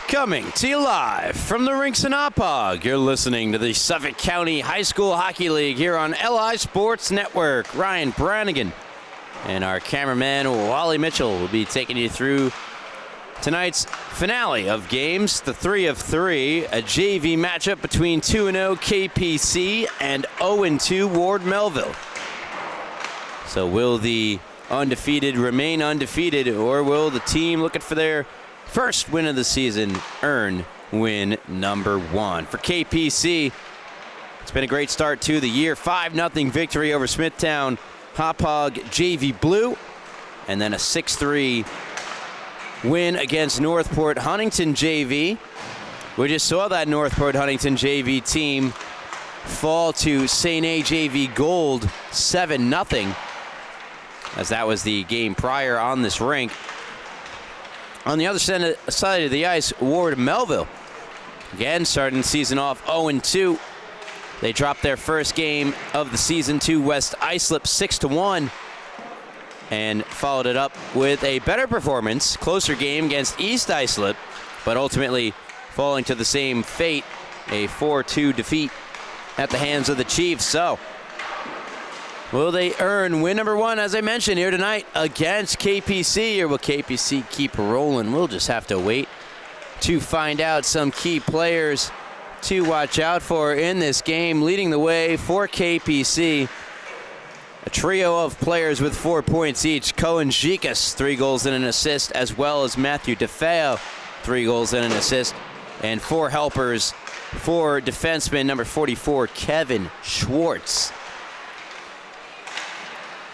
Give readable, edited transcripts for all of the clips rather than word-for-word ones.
Coming to you live from the rinks in Oppog, you're listening to the Suffolk County High School Hockey League here on LI Sports Network. Ryan Brannigan and our cameraman Wally Mitchell will be taking you through tonight's finale of games, the 3 of 3, a JV matchup between 2-0 KPC and 0-2 Ward Melville. So will the undefeated remain undefeated, or will the team looking for their first win of the season earn win number 1? For KPC, it's been a great start to the year. 5-0 victory over Smithtown Hauppauge JV Blue, and then a 6-3 win against Northport Huntington JV. We just saw that Northport Huntington JV team fall to St. A JV Gold 7-0, as that was the game prior on this rink. On the other side of the ice, Ward Melville, again starting the season off 0-2. They dropped their first game of the season to West Islip 6-1, and followed it up with a better performance, closer game against East Islip, but ultimately falling to the same fate, a 4-2 defeat at the hands of the Chiefs. So, will they earn win number 1, as I mentioned, here tonight against KPC, or will KPC keep rolling? We'll just have to wait to find out. Some key players to watch out for in this game. Leading the way for KPC, a trio of players with 4 points each. Cohen Gikas, 3 goals and an assist, as well as Matthew DeFeo, 3 goals and an assist, and 4 helpers for defenseman number 44, Kevin Schwartz.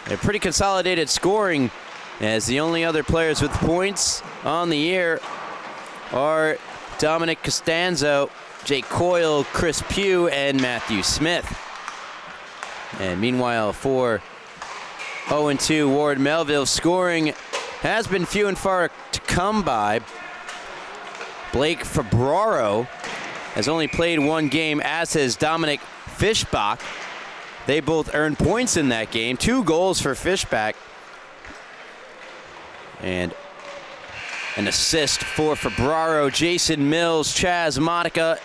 A pretty consolidated scoring, as the only other players with points on the year are Dominic Costanzo, Jake Coyle, Chris Pugh, and Matthew Smith. And meanwhile, for 0-2 Ward Melville, scoring has been few and far to come by. Blake Fabraro has only played 1 game, as has Dominic Fishbach. They both earned points in that game. 2 goals for Fishbach, and an assist for Fabraro. Jason Mills, Chaz Monica,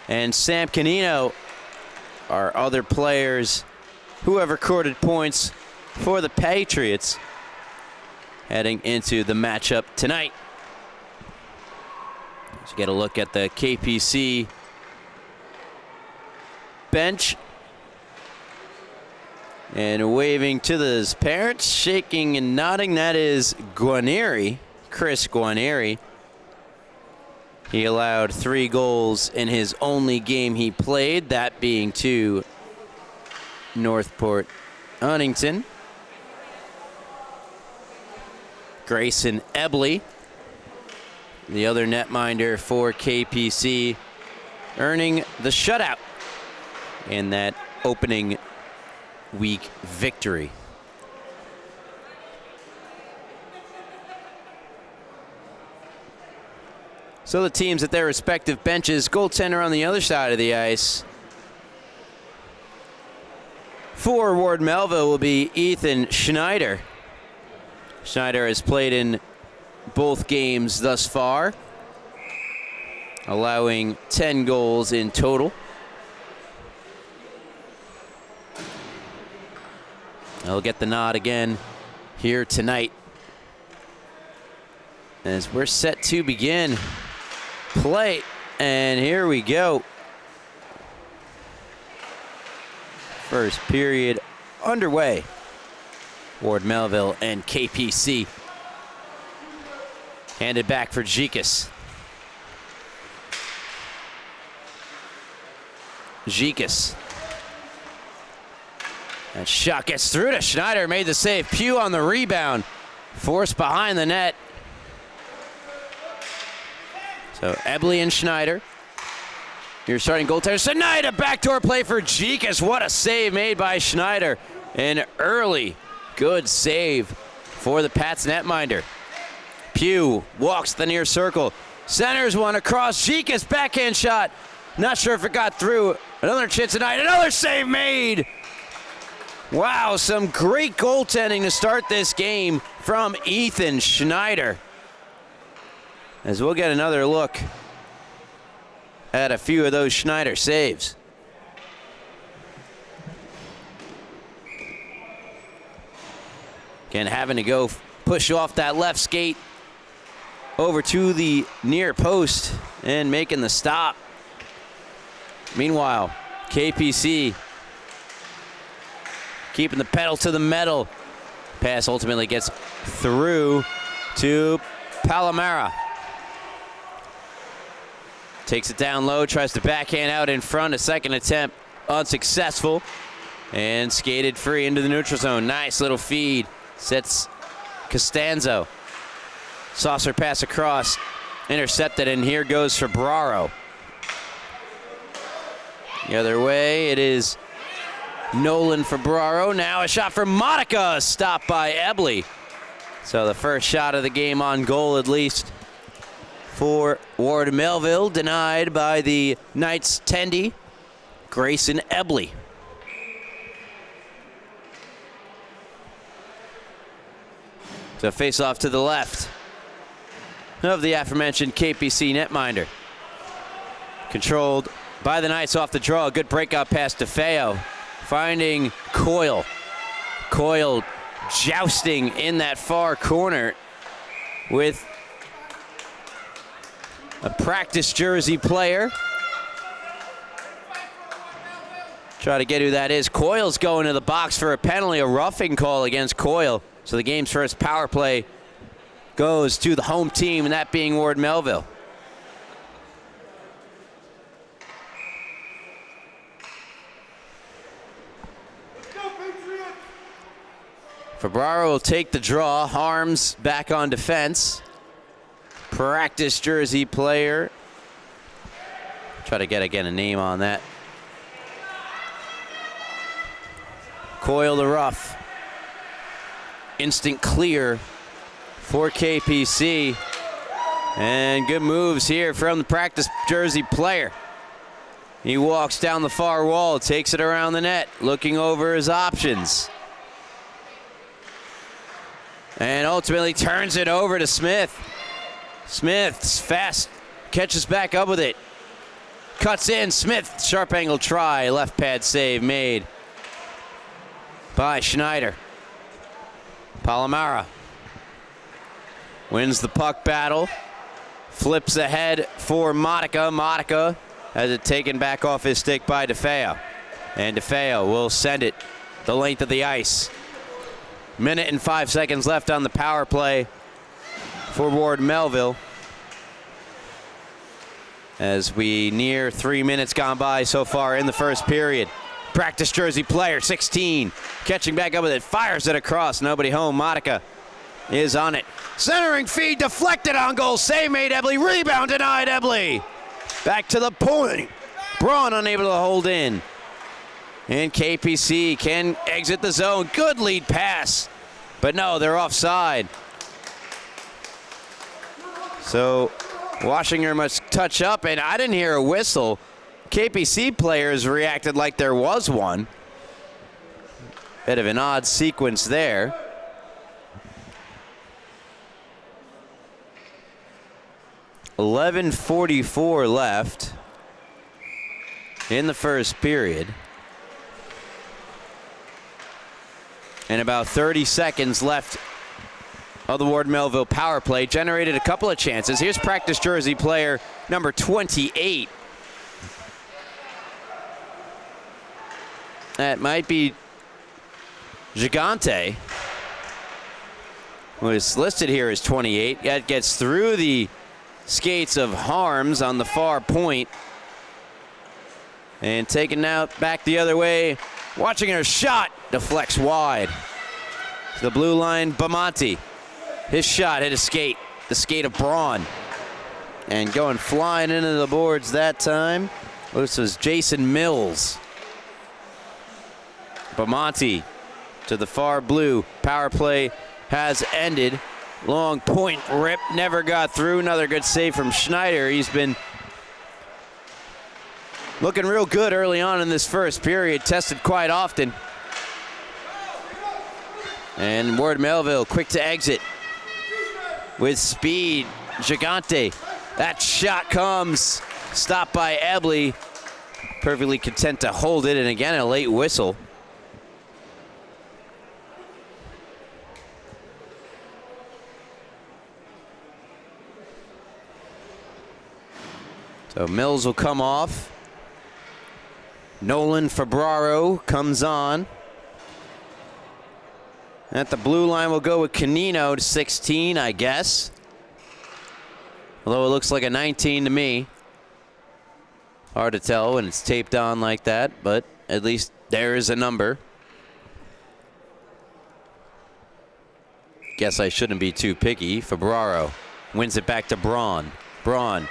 and Sam Canino are other players who have recorded points for the Patriots heading into the matchup tonight. Let's get a look at the KPC bench. And waving to his parents, shaking and nodding, that is Guarnieri, Chris Guarnieri. He allowed 3 goals in his only game he played, that being to Northport Huntington. Grayson Ebley, the other netminder for KPC, earning the shutout in that opening week victory. So the teams at their respective benches. Goaltender on the other side of the ice for Ward Melville will be Ethan Schneider. Schneider has played in both games thus far, allowing 10 goals in total. He'll get the nod again here tonight, as we're set to begin play. And here we go. First period underway. Ward Melville and KPC. Handed back for Gikas. Gikas. That shot gets through to Schneider, made the save. Pugh on the rebound, forced behind the net. So Ebley and Schneider, your starting goaltender. Schneider, backdoor play for Gikas. What a save made by Schneider. An early good save for the Pats netminder. Pugh walks the near circle, centers one across. Gikas, backhand shot. Not sure if it got through. Another chance tonight, another save made. Wow, some great goaltending to start this game from Ethan Schneider. as we'll get another look at a few of those Schneider saves. Again, having to go push off that left skate over to the near post and making the stop. Meanwhile, KPC keeping the pedal to the metal. Pass ultimately gets through to Palomara. Takes it down low, tries to backhand out in front. A second attempt unsuccessful, and skated free into the neutral zone. Nice little feed. Sets Costanzo. Saucer pass across, intercepted, and here goes Febraro. The other way, it is Nolan Febraro. Now a shot from Monica, stopped by Ebley. So the first shot of the game on goal, at least, for Ward Melville, denied by the Knights' Tendy, Grayson Ebley. So face-off to the left of the aforementioned KPC netminder. Controlled by the Knights off the draw. Good breakout pass to Feo, finding Coyle. Coyle jousting in that far corner with a practice jersey player. Try to get who that is. Coyle's going to the box for a penalty, a roughing call against Coyle. So the game's first power play goes to the home team, and that being Ward Melville. Febraro will take the draw. Harms back on defense. Practice jersey player. Try to get again a name on that. Coyle the rough. Instant clear for KPC. And good moves here from the practice jersey player. He walks down the far wall, takes it around the net, looking over his options. And ultimately turns it over to Smith. Smith's fast, catches back up with it. Cuts in, Smith, sharp angle try, left pad save made by Schneider. Palomara wins the puck battle. Flips ahead for Monica. Monica has it taken back off his stick by DeFeo. And DeFeo will send it the length of the ice. Minute and 5 seconds left on the power play for Ward Melville, as we near 3 minutes gone by so far in the first period. Practice jersey player, 16, catching back up with it, fires it across, nobody home. Monica is on it. Centering feed deflected on goal, save made Ebley, rebound denied Ebley. Back to the point. Braun unable to hold in. And KPC can exit the zone. Good lead pass, but no, they're offside. So Washington must touch up, and I didn't hear a whistle. KPC players reacted like there was one. Bit of an odd sequence there. .11:44 left in the first period. And about 30 seconds left of the Ward Melville power play. Generated a couple of chances. Here's practice jersey player number 28. That might be Gigante, who is listed here as 28. That gets through the skates of Harms on the far point. And taken out back the other way. Watching her shot, deflects wide. To the blue line, Bamonti. His shot hit a skate, the skate of Braun. And going flying into the boards that time, this was Jason Mills. Bamonti to the far blue. Power play has ended. Long point rip, never got through. Another good save from Schneider. He's been looking real good early on in this first period, tested quite often. And Ward Melville quick to exit with speed. Gigante. That shot comes. Stopped by Ebley. Perfectly content to hold it, and again, a late whistle. So Mills will come off. Nolan Febraro comes on. At the blue line, we'll go with Canino to 16, I guess. Although it looks like a 19 to me. Hard to tell when it's taped on like that, but at least there is a number. Guess I shouldn't be too picky. Febraro wins it back to Braun. Braun,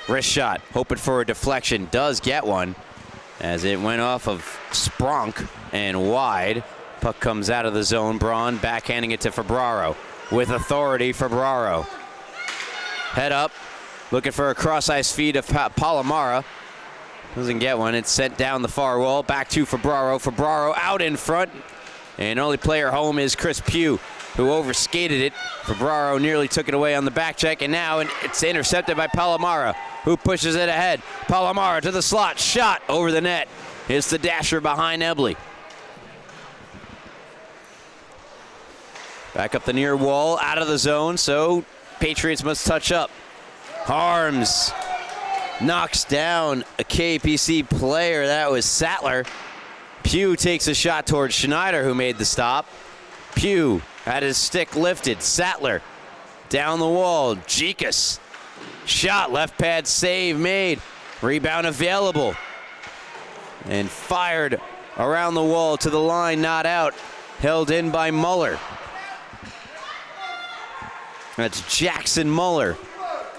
wrist shot, hoping for a deflection. Does get one as it went off of Spronk and wide. Puck comes out of the zone. Braun backhanding it to Febraro. With authority, Febraro. Head up, looking for a cross-ice feed of Palomara. Doesn't get one. It's sent down the far wall. Back to Febraro. Febraro out in front. And only player home is Chris Pugh, who overskated it. Febraro nearly took it away on the back check, and now it's intercepted by Palomara, who pushes it ahead. Palomara to the slot. Shot over the net. It's the dasher behind Ebley. Back up the near wall, out of the zone, so Patriots must touch up. Harms knocks down a KPC player. That was Sattler. Pugh takes a shot towards Schneider, who made the stop. Pugh had his stick lifted. Sattler down the wall. Jikas. Shot, left pad save made. Rebound available. And fired around the wall to the line, not out. Held in by Muller. That's Jackson Muller.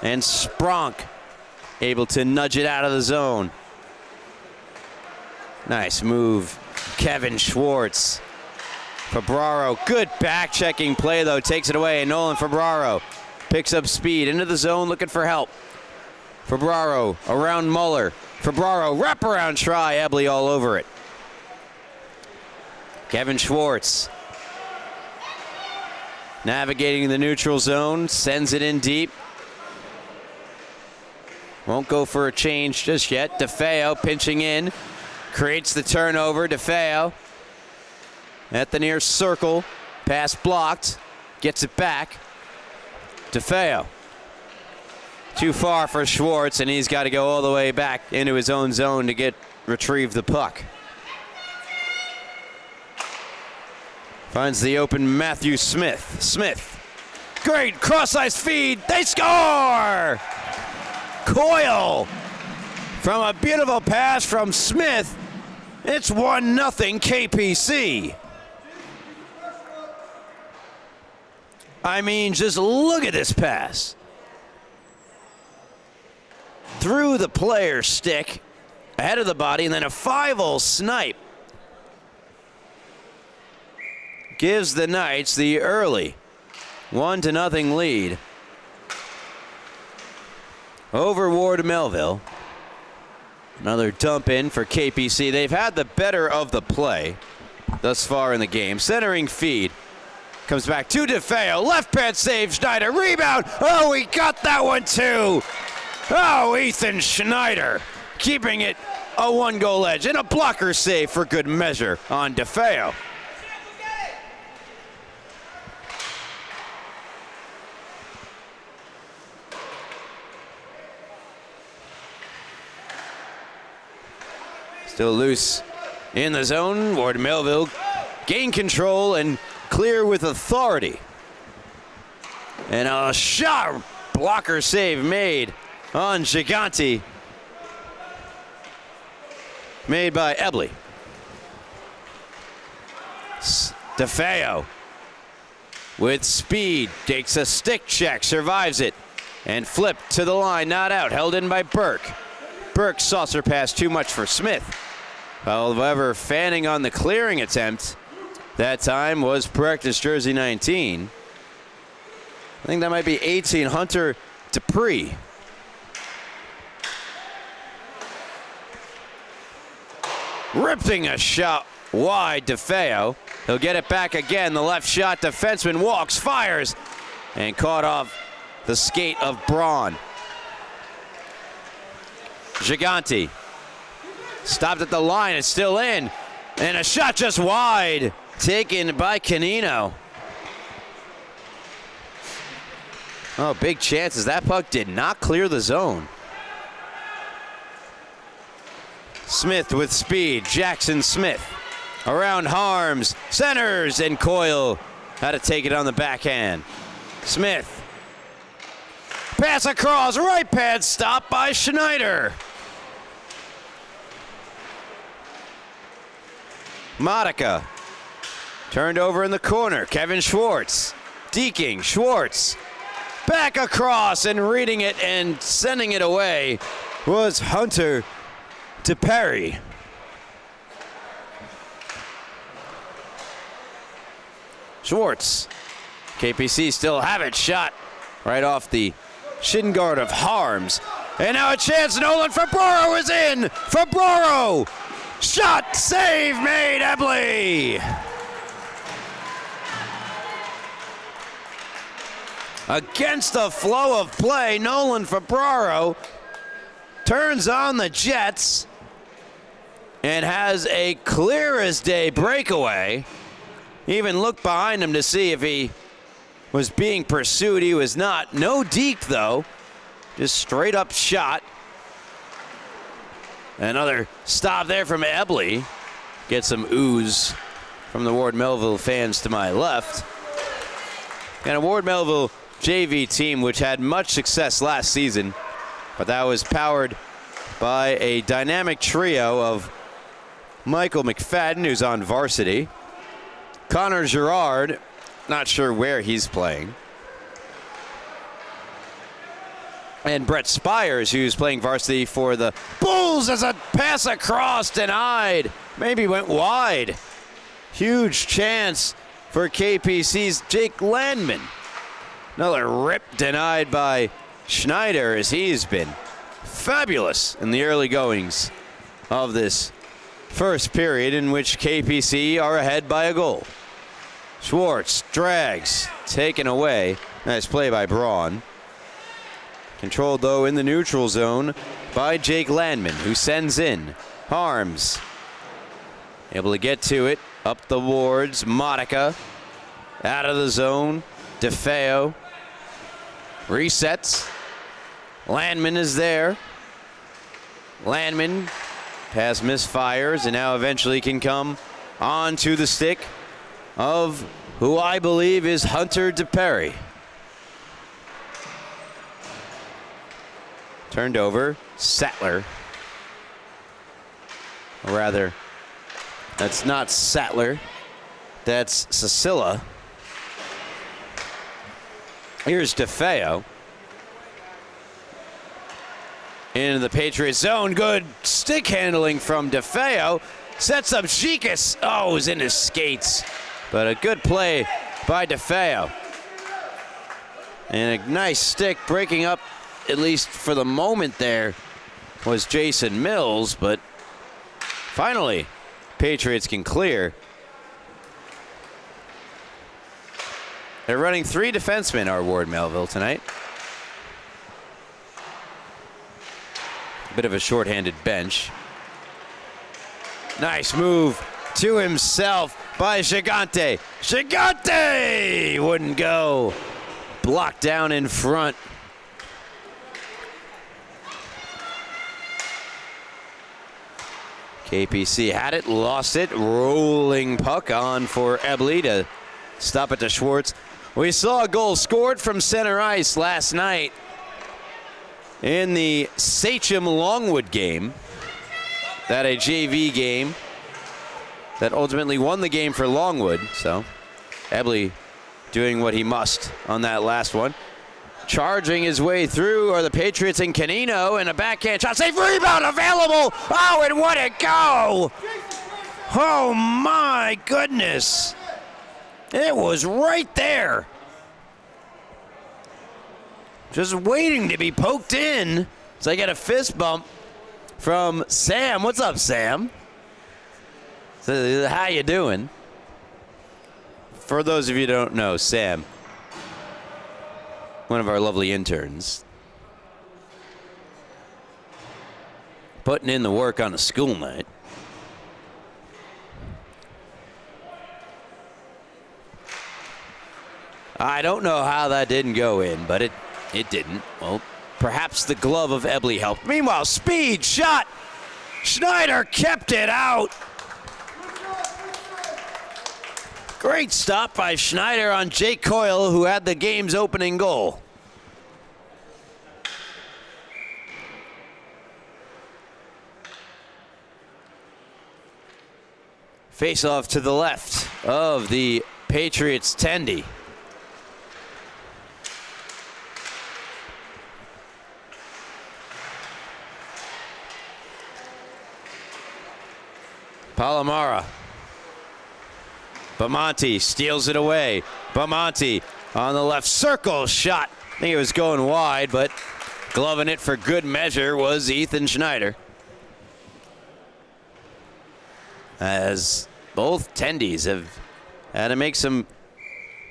And Spronk able to nudge it out of the zone. Nice move, Kevin Schwartz. Febraro, good back-checking play, though, takes it away, and Nolan Febraro picks up speed into the zone, looking for help. Febraro around Muller. Febraro, wraparound try, Ebley all over it. Kevin Schwartz navigating the neutral zone, sends it in deep. Won't go for a change just yet. DeFeo pinching in, creates the turnover. DeFeo at the near circle, pass blocked, gets it back. DeFeo too far for Schwartz, and he's got to go all the way back into his own zone to retrieve the puck. Finds the open Matthew Smith. Smith, great cross-ice feed, they score! Coyle from a beautiful pass from Smith. It's 1-0 KPC. I mean, just look at this pass. Through the player's stick, ahead of the body, and then a 5-0 snipe. Gives the Knights the early 1-0 lead. Over Ward Melville. Another dump in for KPC. They've had the better of the play thus far in the game. Centering feed. Comes back to DeFeo. Left pad save. Schneider. Rebound. Oh, he got that one too. Oh, Ethan Schneider. Keeping it a 1-goal edge. And a blocker save for good measure on DeFeo. Still loose in the zone. Ward Melville gain control and clear with authority. And a shot, blocker save made on Gigante. Made by Ebley. DeFeo with speed, takes a stick check, survives it, and flipped to the line, not out, held in by Burke. Burke saucer pass too much for Smith. However, fanning on the clearing attempt that time was practice jersey 19. I think that might be 18, Hunter Dupree. Ripping a shot wide, DeFeo. He'll get it back again. The left shot, defenseman walks, fires, and caught off the skate of Braun. Gigante stopped at the line, it's still in, and a shot just wide, taken by Canino. Oh, big chances. That puck did not clear the zone. Smith with speed, Jackson Smith around Harms, centers, and Coyle had to take it on the backhand. Smith, pass across, right pad stop by Schneider. Modica turned over in the corner, Kevin Schwartz, deking, Schwartz, back across and reading it and sending it away was Hunter DePerry. Schwartz, KPC still have it, shot right off the shin guard of Harms. And now a chance, Nolan Fabro is in! Fabro! Shot, save made, Ebley! Against the flow of play, Nolan Fabro turns on the Jets and has a clear as day breakaway. Even looked behind him to see if he was being pursued. He was not. No deke, though. Just straight up shot. Another stop there from Ebley. Get some ooze from the Ward Melville fans to my left. And a Ward Melville JV team which had much success last season, but that was powered by a dynamic trio of Michael McFadden, who's on varsity, Connor Girard, not sure where he's playing, and Brett Spires, who's playing varsity for the Bulls, as a pass across denied. Maybe went wide. Huge chance for KPC's Jake Landman. Another rip denied by Schneider, as he's been fabulous in the early goings of this first period, in which KPC are ahead by a goal. Schwartz drags, taken away. Nice play by Braun. Controlled, though, in the neutral zone by Jake Landman, who sends in Harms. Able to get to it, up the wards. Modica out of the zone. DeFeo resets. Landman is there. Landman pass misfires and now eventually can come onto the stick of who I believe is Hunter DePerry. Turned over, Sattler. Or rather, that's not Sattler, that's Cecilia. Here's DeFeo. Into the Patriots zone. Good stick handling from DeFeo. Sets up Shikas. Oh, it was in his skates. But a good play by DeFeo. And a nice stick breaking up, at least for the moment there, was Jason Mills. But finally, Patriots can clear. They're running 3 defensemen, our Ward Melville, tonight. A bit of a shorthanded bench. Nice move to himself by Gigante. Gigante wouldn't go. Blocked down in front. KPC had it, lost it. Rolling puck on for Ebley to stop it to Schwartz. We saw a goal scored from center ice last night in the Sachem Longwood game. That a JV game that ultimately won the game for Longwood. So Ebley doing what he must on that last one. Charging his way through are the Patriots and Canino, and a backhand shot. Safe rebound available. Oh, and what a go! Oh my goodness. It was right there. Just waiting to be poked in. So I get a fist bump from Sam. What's up, Sam? So, how you doing? For those of you who don't know, Sam one of our lovely interns. Putting in the work on a school night. I don't know how that didn't go in, but it didn't. Well, perhaps the glove of Ebley helped. Meanwhile, speed shot. Schneider kept it out. Great stop by Schneider on Jake Coyle, who had the game's opening goal. Face-off to the left of the Patriots' Tendy. Palomara. Bamonte steals it away. Bamonte on the left circle shot. I think it was going wide, but gloving it for good measure was Ethan Schneider. As both Tendies have had to make some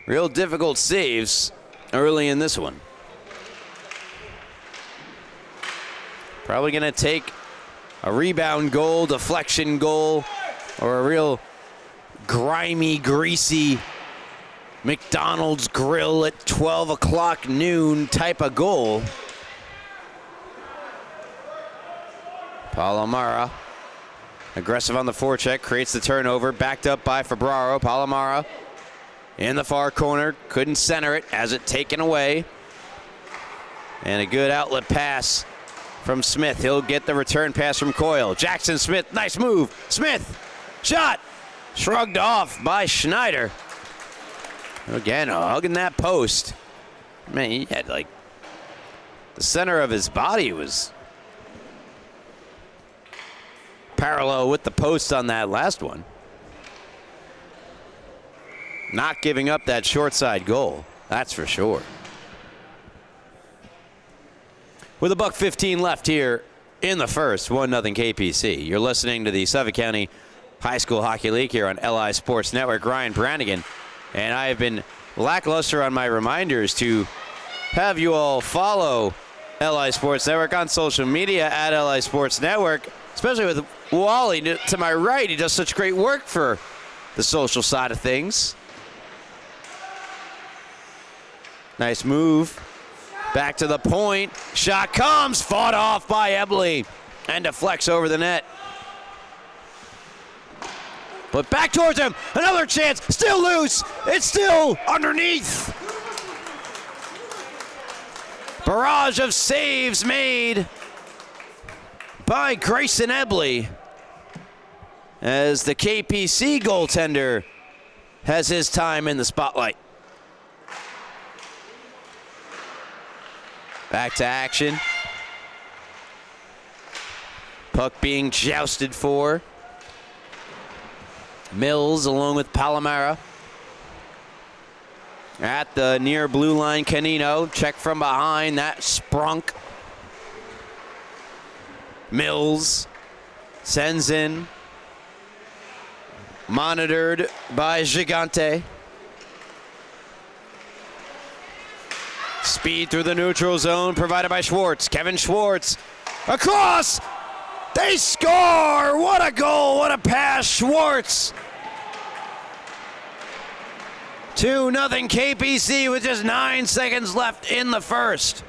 real difficult saves early in this one. Probably going to take a rebound goal, deflection goal, or a real grimy, greasy McDonald's grill at 12 o'clock noon type of goal. Palomara, aggressive on the forecheck, creates the turnover, backed up by Febraro. Palomara in the far corner, couldn't center it, has it taken away. And a good outlet pass from Smith. He'll get the return pass from Coyle. Jackson Smith, nice move. Smith, shot, shrugged off by Schneider. Again, hugging that post. Man, he had like the center of his body was parallel with the post on that last one. Not giving up that short side goal, that's for sure. With $1:15 left here in the first, 1-0 KPC. You're listening to the Suffolk County High School Hockey League here on LI Sports Network. Ryan Brannigan, and I have been lackluster on my reminders to have you all follow LI Sports Network on social media at LI Sports Network, especially with Wally to my right. He does such great work for the social side of things. Nice move. Back to the point. Shot comes. Fought off by Ebley. And deflects over the net. But back towards him. Another chance. Still loose. It's still underneath. Barrage of saves made by Grayson Ebley, as the KPC goaltender has his time in the spotlight. Back to action. Puck being jousted for. Mills along with Palomara. At the near blue line, Canino. Check from behind. That sprunk. Mills sends in. Monitored by Gigante. Speed through the neutral zone provided by Schwartz. Kevin Schwartz across. They score. What a goal. What a pass. Schwartz. 2-0 KPC with just 9 seconds left in the first.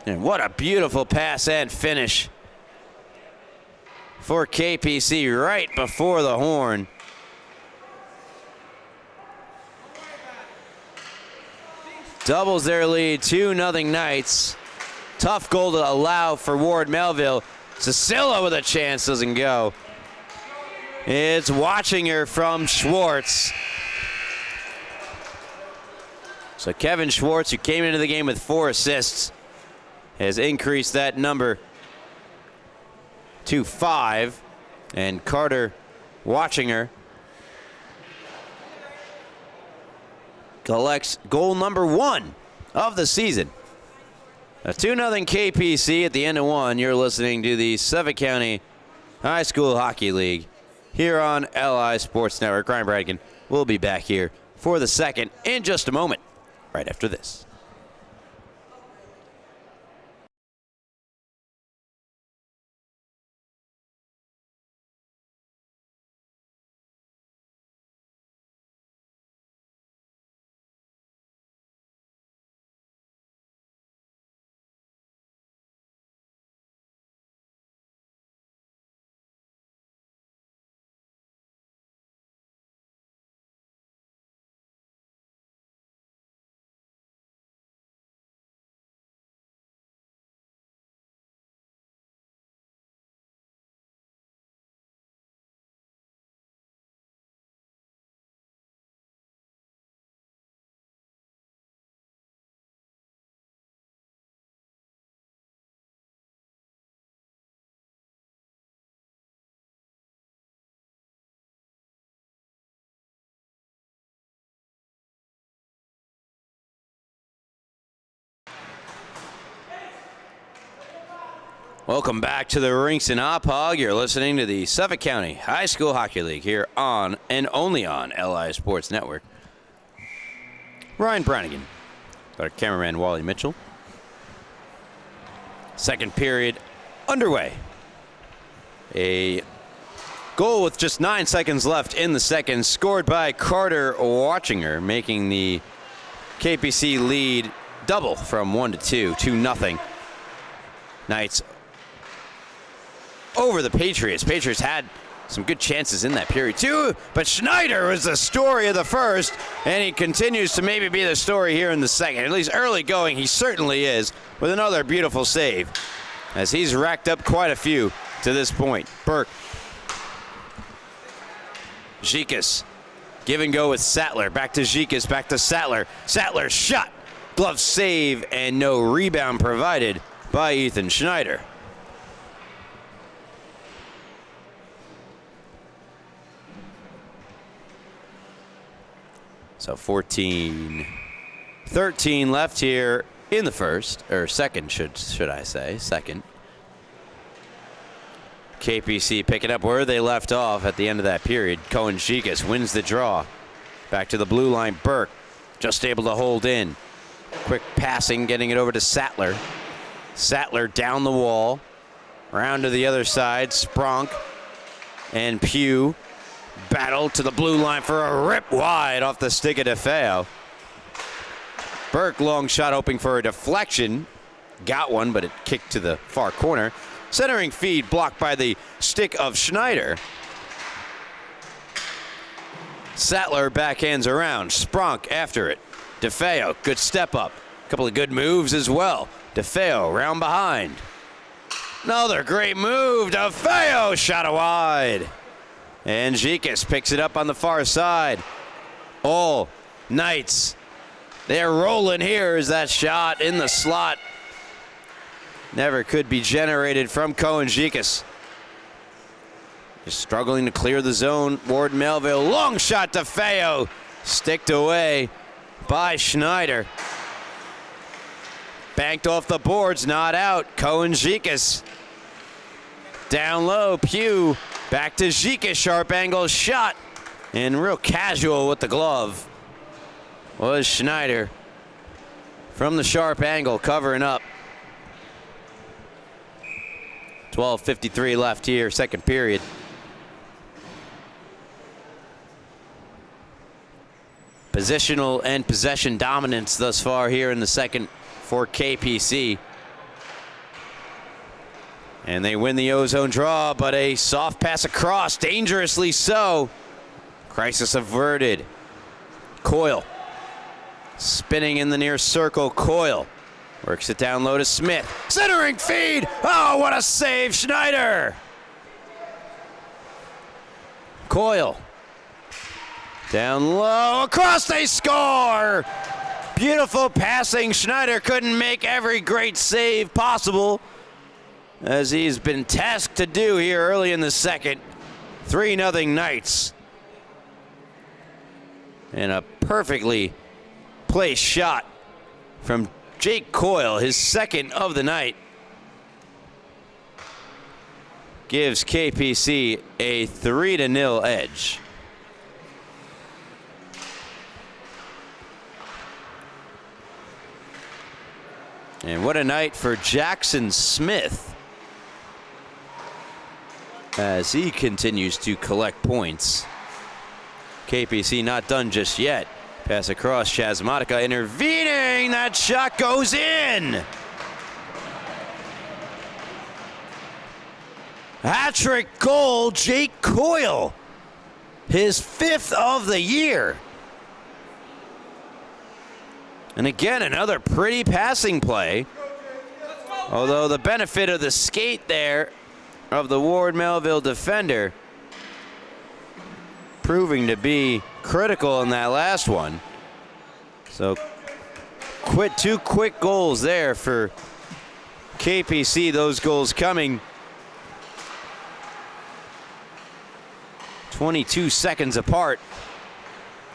And what a beautiful pass and finish for KPC right before the horn. Doubles their lead, 2-0 Knights. Tough goal to allow for Ward Melville. Cicilla with a chance, doesn't go. It's Watchinger from Schwartz. So Kevin Schwartz, who came into the game with 4 assists, has increased that number to 5. And Carter Watchinger collects goal number 1 of the season. A 2-0 KPC at the end of 1. You're listening to the Suffolk County High School Hockey League here on LI Sports Network. Ryan Bradigan will be back here for the second in just a moment, right after this. Welcome back to the Rinks and Ophog. You're listening to the Suffolk County High School Hockey League here on and only on LI Sports Network. Ryan Branigan, our cameraman Wally Mitchell. Second period underway. A goal with just 9 seconds left in the second, scored by Carter Watchinger, making the KPC lead double from 1-2, 2-0. Knights over the Patriots. Patriots had some good chances in that period too, but Schneider was the story of the first, and he continues to maybe be the story here in the second. At least early going, he certainly is, with another beautiful save, as he's racked up quite a few to this point. Burke. Zikas. Give and go with Sattler. Back to Zikas, back to Sattler. Sattler shot. Glove save, and no rebound provided by Ethan Schneider. So 13 left here in the first, or second, should I say, second. KPC picking up where they left off at the end of that period. Cohen Zikas wins the draw. Back to the blue line, Burke, just able to hold in. Quick passing, getting it over to Sattler. Sattler down the wall, around to the other side. Spronk and Pugh battle to the blue line for a rip wide off the stick of DeFeo. Burke, long shot, hoping for a deflection. Got one, but it kicked to the far corner. Centering feed blocked by the stick of Schneider. Sattler backhands around. Spronk after it. DeFeo, good step up. A couple of good moves as well. DeFeo round behind. Another great move. DeFeo shot wide. And Zikas picks it up on the far side. All Knights, they're rolling here as that shot in the slot never could be generated from Cohen Zikas. Just struggling to clear the zone. Ward Melville, long shot to DeFeo. Sticked away by Schneider. Banked off the boards, not out. Cohen Zikas. Down low, Pugh. Back to Zikas, sharp angle shot. And real casual with the glove was Schneider. From the sharp angle, covering up. 12:53 left here, second period. Positional and possession dominance thus far here in the second for KPC. And they win the ozone draw, but a soft pass across, dangerously so. Crisis averted. Coyle spinning in the near circle. Coyle works it down low to Smith. Centering feed. Oh, what a save, Schneider. Coyle down low, across, they score. Beautiful passing. Schneider couldn't make every great save possible, as he's been tasked to do here early in the second. 3-0 Knights. And a perfectly placed shot from Jake Coyle, his second of the night. gives KPC a 3-0 edge. And what a night for Jackson Smith as he continues to collect points. KPC not done just yet. Pass across, Chasmodica intervening. That shot goes in. Hat-trick goal, Jake Coyle. His 5th of the year. And again, another pretty passing play. Although the benefit of the skate there of the Ward Melville defender proving to be critical in that last one. So two quick goals there for KPC. Those goals coming 22 seconds apart.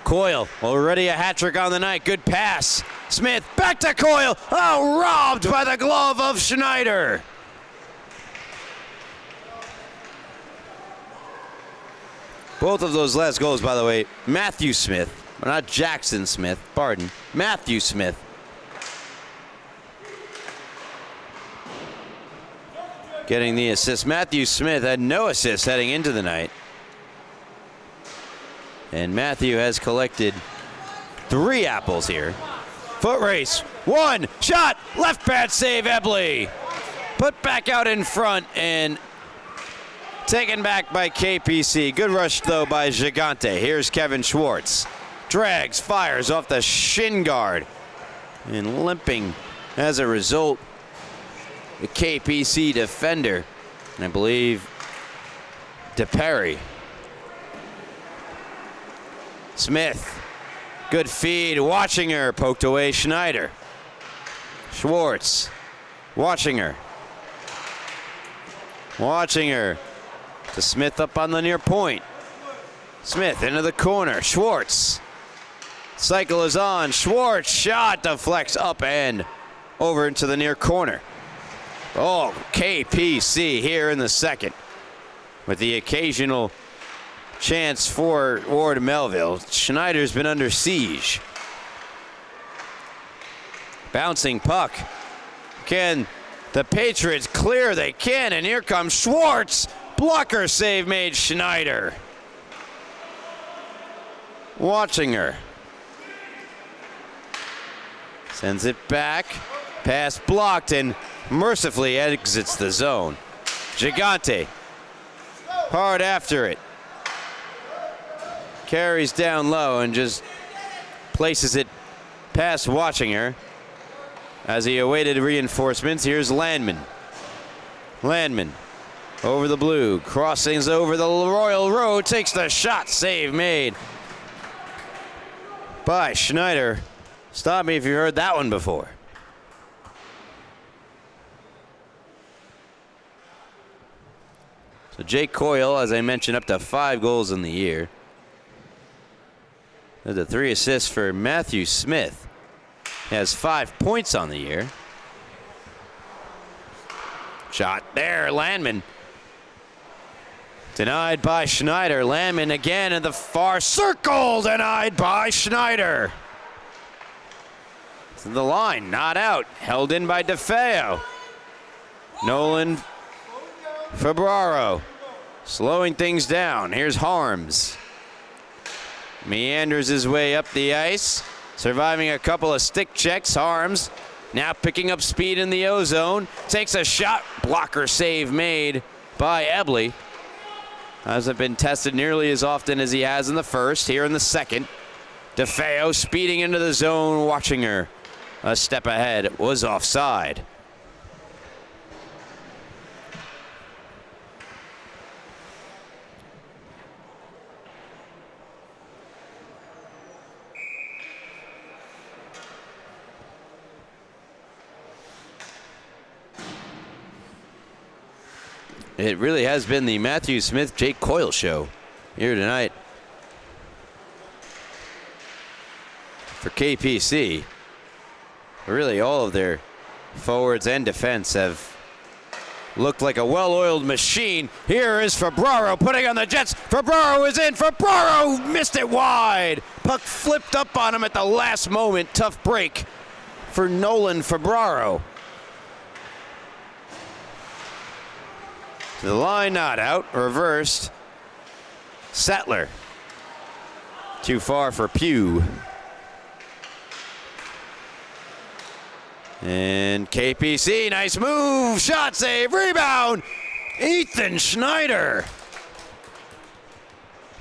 Coyle already a hat trick on the night. Good pass. Smith back to Coyle. Oh, robbed by the glove of Schneider. Both of those last goals, by the way, Matthew Smith, not Jackson Smith, pardon, Matthew Smith. Getting the assist. Matthew Smith had no assist heading into the night. And Matthew has collected 3 apples here. Foot race. 1 shot. Left pad save, Ebley. Put back out in front and taken back by KPC. Good rush, though, by Gigante. Here's Kevin Schwartz. Drags, fires off the shin guard. And limping as a result, the KPC defender, and I believe DePerry. Smith, good feed, watching her, poked away Schneider. Schwartz, watching her. To Smith up on the near point. Smith into the corner, Schwartz. Cycle is on, Schwartz, shot, deflects up and over into the near corner. Oh, KPC here in the second with the occasional chance for Ward Melville. Schneider's been under siege. Bouncing puck. Can the Patriots clear? They can, and here comes Schwartz. Blocker save made Schneider. Watching her. Sends it back. Pass blocked and mercifully exits the zone. Gigante. Hard after it. Carries down low and just places it past watching her. As he awaited reinforcements, here's Landman. Landman over the blue, crossings over the Royal Road, takes the shot, save made by Schneider. Stop me if you heard that one before. So Jake Coyle, as I mentioned, up to 5 goals in the year. There's the 3 assists for Matthew Smith. He has 5 points on the year. Shot there, Landman. Denied by Schneider. Landman again in the far circle. Denied by Schneider. To the line, not out. Held in by DeFeo. Nolan Fabraro slowing things down. Here's Harms. Meanders his way up the ice. Surviving a couple of stick checks. Harms now picking up speed in the O-zone. Takes a shot. Blocker save made by Ebley. Hasn't been tested nearly as often as he has in the first. Here in the second. DeFeo speeding into the zone, watching her. A step ahead, was offside. It really has been the Matthew Smith, Jake Coyle show here tonight for KPC. Really, all of their forwards and defense have looked like a well-oiled machine. Here is Febraro putting on the Jets. Febraro is in. Febraro missed it wide. Puck flipped up on him at the last moment. Tough break for Nolan Febraro. The line not out. Reversed. Sattler. Too far for Pugh. And KPC, nice move, shot save, rebound. Ethan Schneider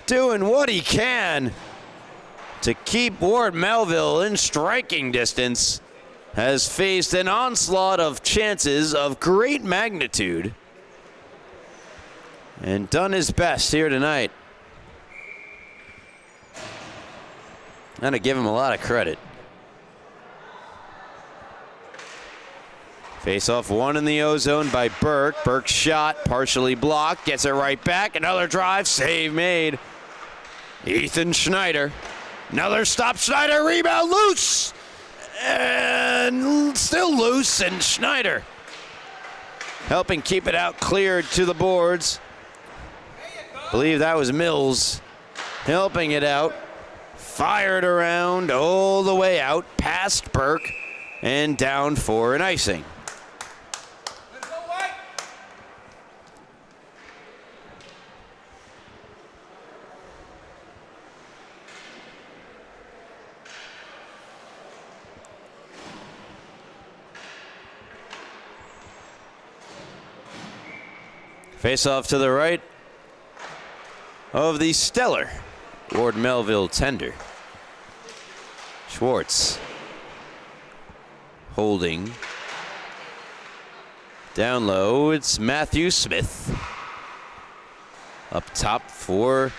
doing what he can to keep Ward Melville in striking distance. Has faced an onslaught of chances of great magnitude and done his best here tonight. I'm gonna give him a lot of credit. Face-off one in the O-zone by Burke. Burke's shot partially blocked, gets it right back. Another drive, save made. Ethan Schneider. Another stop, Schneider, rebound, loose! And still loose, and Schneider helping keep it out, cleared to the boards. Believe that was Mills helping it out. Fired around all the way out, past Burke, and down for an icing. Face off to the right of the stellar Ward Melville tender. Schwartz holding. Down low, it's Matthew Smith. Up top for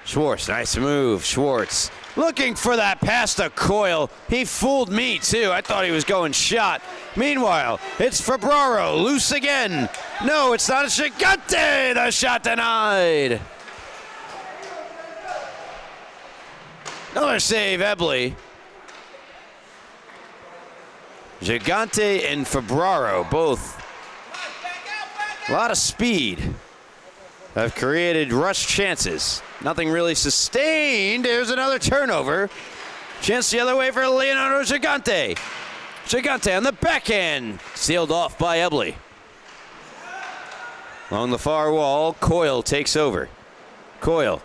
Schwartz. Nice move, Schwartz. Looking for that pass to Coyle. He fooled me too. I thought he was going shot. Meanwhile, it's Febraro, loose again. No, it's not. It's Gigante. The shot denied. Another save, Ebley. Gigante and Febraro, both a lot of speed, have created rush chances. Nothing really sustained. There's another turnover. Chance the other way for Leonardo Gigante. Gigante on the backhand. Sealed off by Ebley. Along the far wall, Coyle takes over. Coyle.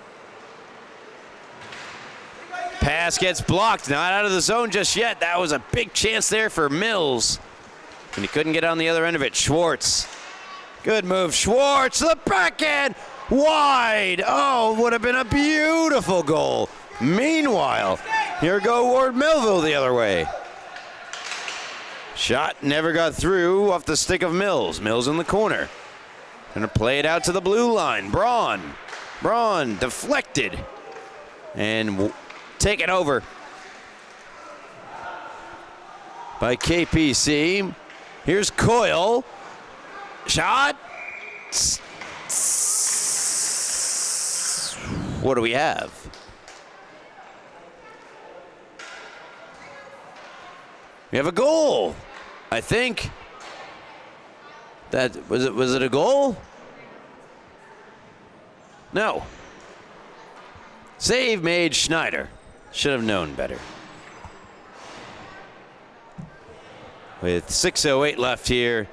Pass gets blocked. Not out of the zone just yet. That was a big chance there for Mills. And he couldn't get on the other end of it. Schwartz. Good move. Schwartz, the backhand. Wide. Oh, would have been a beautiful goal. Meanwhile, here go Ward Melville the other way. Shot never got through off the stick of Mills. Mills in the corner. Gonna play it out to the blue line. Braun. Braun deflected. And taken over by KPC. Here's Coyle. Shot. What do we have? We have a goal, I think. That was it a goal? No. Save made Schneider. Should have known better. With 6:08 left here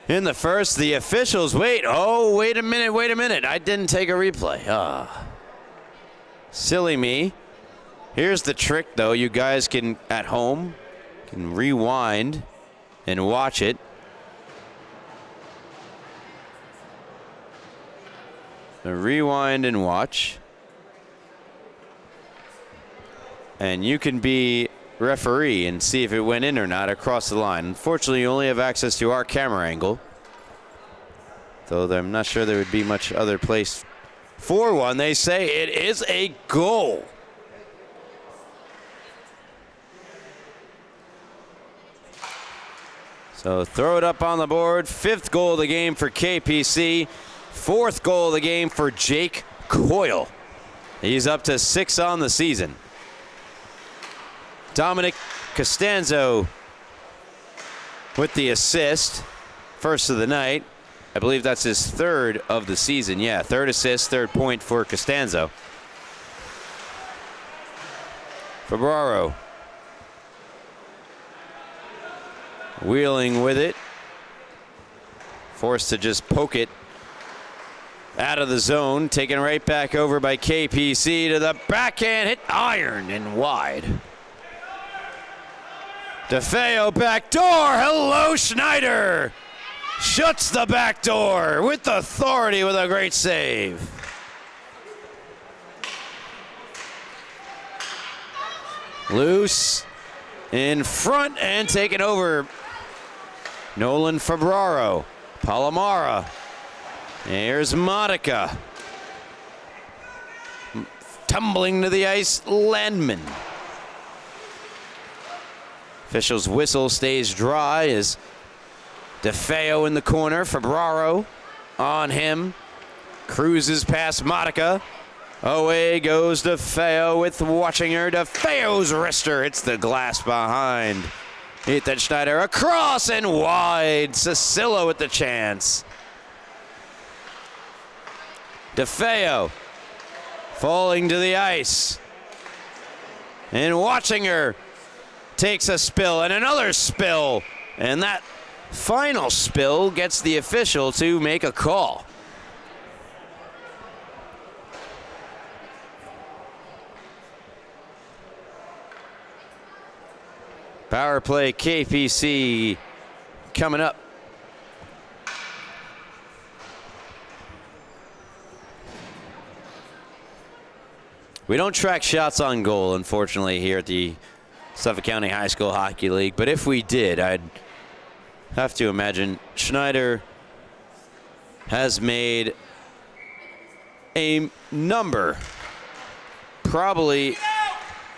in the first, the officials wait. Oh, wait a minute. I didn't take a replay. Silly me. Here's the trick, though. You guys can, at home, can rewind and watch it. Rewind and watch. And you can be referee and see if it went in or not across the line. Unfortunately, you only have access to our camera angle. Though I'm not sure there would be much other place for one. They say it is a goal. So throw it up on the board. 5th goal of the game for KPC. 4th goal of the game for Jake Coyle. He's up to 6 on the season. Dominic Costanzo with the assist. First of the night. I believe that's his third of the season. Yeah, third assist, third point for Costanzo. Ferraro wheeling with it. Forced to just poke it out of the zone. Taken right back over by KPC to the backhand. Hit iron and wide. DeFeo back door. Hello, Schneider. Shuts the back door with authority with a great save. Loose in front and taken over. Nolan Ferraro. Palomara. Here's Modica. Tumbling to the ice, Landman. Official's whistle stays dry as DeFeo in the corner. Ferraro on him. Cruises past Modica. Away goes DeFeo with Watchinger. DeFeo's wrister hits the glass behind. Ethan Schneider across and wide. Cicillo with the chance. DeFeo falling to the ice. And Watchinger takes a spill and another spill. And that final spill gets the official to make a call. Power play KPC coming up. We don't track shots on goal, unfortunately, here at the Suffolk County High School Hockey League. But if we did, I'd have to imagine Schneider has made a number, probably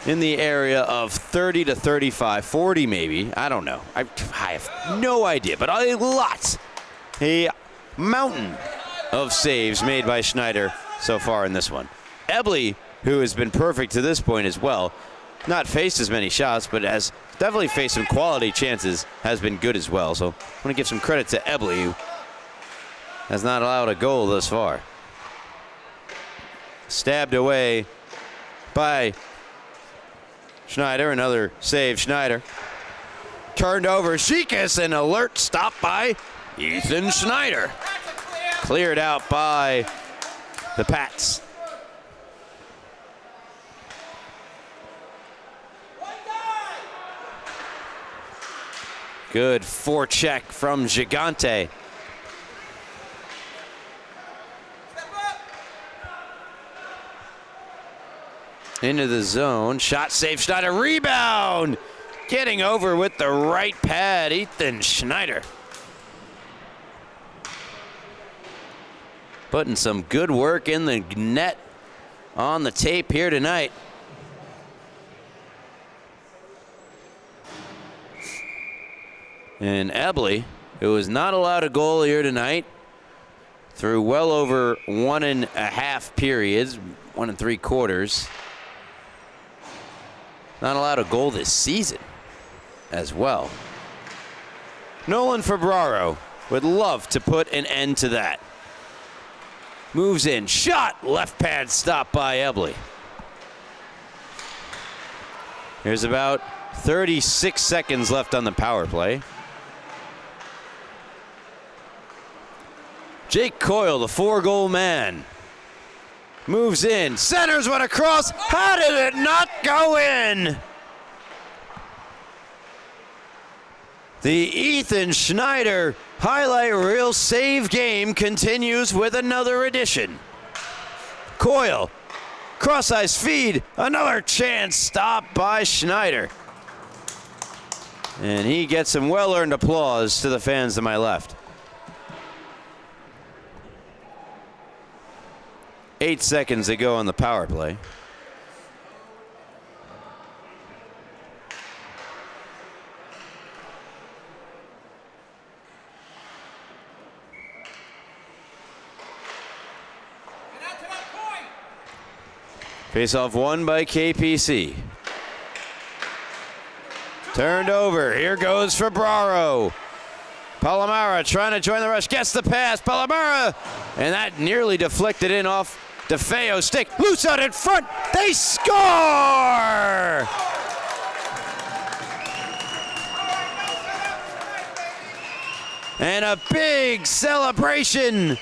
in the area of 30 to 35, 40 maybe. I don't know. I have no idea, but a lot. A mountain of saves made by Schneider so far in this one. Ebley, who has been perfect to this point as well, not faced as many shots, but has definitely faced some quality chances, has been good as well. So I want to give some credit to Ebley, who has not allowed a goal thus far. Stabbed away by Schneider. Another save, Schneider. Turned over, Sheekus, and alert stop by Ethan Schneider. Cleared out by the Pats. Good forecheck from Gigante. Into the zone. Shot save, Schneider. Rebound. Getting over with the right pad, Ethan Schneider. Putting some good work in the net on the tape here tonight. And Ebley, who was not allowed a goal here tonight, through well over 1.5 periods, 1 3/4. Not allowed a goal this season as well. Nolan Ferraro would love to put an end to that. Moves in, shot, left pad stop by Ebley. There's about 36 seconds left on the power play. Jake Coyle, the 4-goal man, moves in, centers one across. How did it not go in? The Ethan Schneider highlight reel save game continues with another edition. Coyle, cross-ice feed, another chance, stopped by Schneider. And he gets some well-earned applause to the fans to my left. 8 seconds to go on the power play. Face-off won by KPC. Turned over. Here goes Ferraro. Palomara trying to join the rush, gets the pass, Palomara, and that nearly deflected in off DeFeo's stick. Loose out in front, they score! And a big celebration